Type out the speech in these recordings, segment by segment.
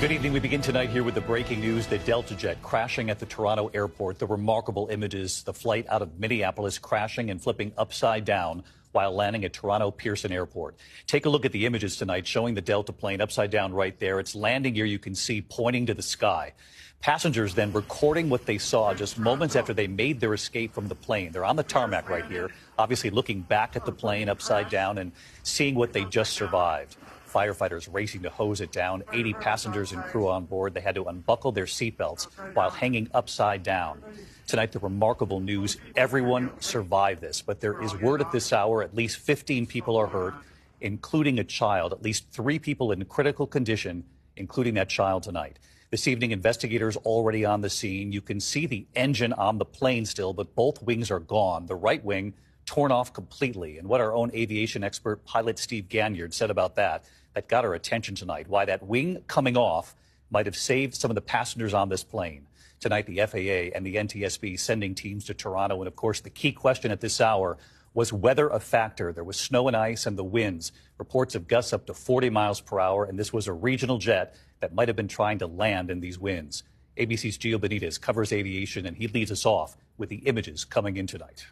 Good evening. We begin tonight here with the breaking news. The Delta jet crashing at the Toronto airport. The remarkable images, the flight out of Minneapolis crashing and flipping upside down while landing at Toronto Pearson Airport. Take a look at the images tonight showing the Delta plane upside down right there. It's landing gear you can see pointing to the sky. Passengers then recording what they saw just moments after they made their escape from the plane. They're on the tarmac right here, obviously looking back at the plane upside down and seeing what they just survived. Firefighters racing to hose it down. 80 passengers and crew on board. They had to unbuckle their seatbelts while hanging upside down. Tonight, the remarkable news, everyone survived this. But there is word at this hour, at least 15 people are hurt, including a child. At least 3 people in critical condition, including that child tonight. This evening, investigators already on the scene. You can see the engine on the plane still, but both wings are gone. The right wing torn off completely. And what our own aviation expert, pilot Steve Ganyard, said about that got our attention tonight, why that wing coming off might have saved some of the passengers on this plane. Tonight, the FAA and the NTSB sending teams to Toronto. And, of course, the key question at this hour, was weather a factor? There was snow and ice and the winds. Reports of gusts up to 40 miles per hour. And this was a regional jet that might have been trying to land in these winds. ABC's Gio Benitez covers aviation, and he leads us off with the images coming in tonight.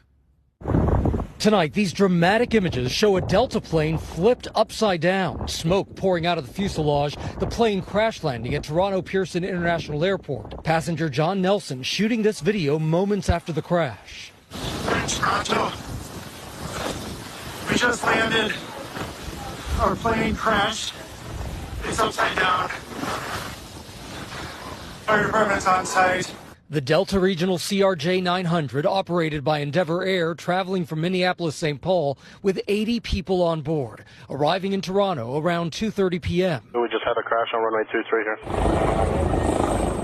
Tonight, these dramatic images show a Delta plane flipped upside down, smoke pouring out of the fuselage, the plane crash landing at Toronto Pearson International Airport. Passenger John Nelson shooting this video moments after the crash. We're in Toronto. We just landed. Our plane crashed. It's upside down. Fire department's on site. The Delta Regional CRJ-900, operated by Endeavour Air, traveling from Minneapolis-St. Paul with 80 people on board, arriving in Toronto around 2:30 p.m. We just had a crash on runway 23 here.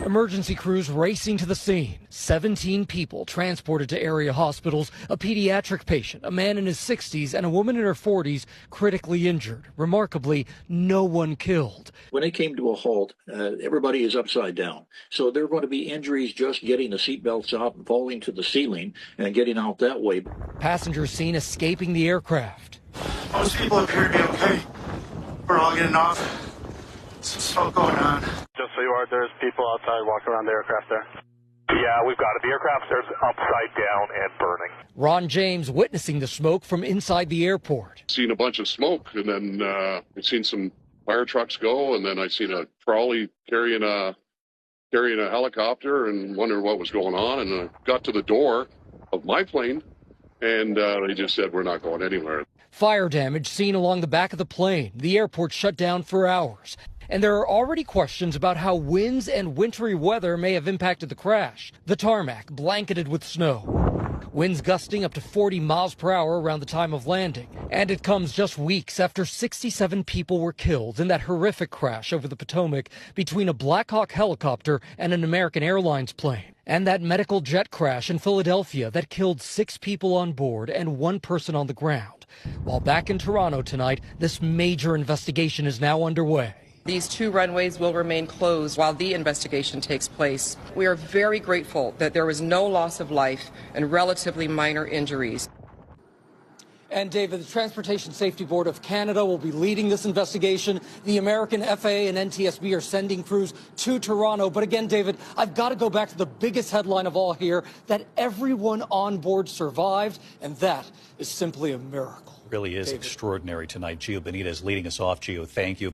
Emergency crews racing to the scene. 17 people transported to area hospitals, a pediatric patient, a man in his 60s, and a woman in her 40s critically injured. Remarkably, no one killed. When it came to a halt, everybody is upside down. So there are going to be injuries just getting the seatbelts out and falling to the ceiling and getting out that way. Passengers seen escaping the aircraft. Most people appear to be okay. We're all getting off. Some smoke going on. Just so you are, there's people outside walking around the aircraft there. Yeah, we've got it. The aircraft there's upside down and burning. Ron James witnessing the smoke from inside the airport. Seen a bunch of smoke, and then we've seen some fire trucks go, and then I seen a trolley carrying a helicopter, and wondered what was going on. And I got to the door of my plane, and they just said, "We're not going anywhere." Fire damage seen along the back of the plane. The airport shut down for hours. And there are already questions about how winds and wintry weather may have impacted the crash. The tarmac blanketed with snow. Winds gusting up to 40 miles per hour around the time of landing. And it comes just weeks after 67 people were killed in that horrific crash over the Potomac between a Black Hawk helicopter and an American Airlines plane. And that medical jet crash in Philadelphia that killed 6 people on board and 1 person on the ground. While back in Toronto tonight, this major investigation is now underway. These 2 runways will remain closed while the investigation takes place. We are very grateful that there was no loss of life and relatively minor injuries. And David, the Transportation Safety Board of Canada will be leading this investigation. The American FAA and NTSB are sending crews to Toronto. But again, David, I've got to go back to the biggest headline of all here, that everyone on board survived, and that is simply a miracle. Really is David. extraordinary tonight. Gio Benitez leading us off. Gio, thank you.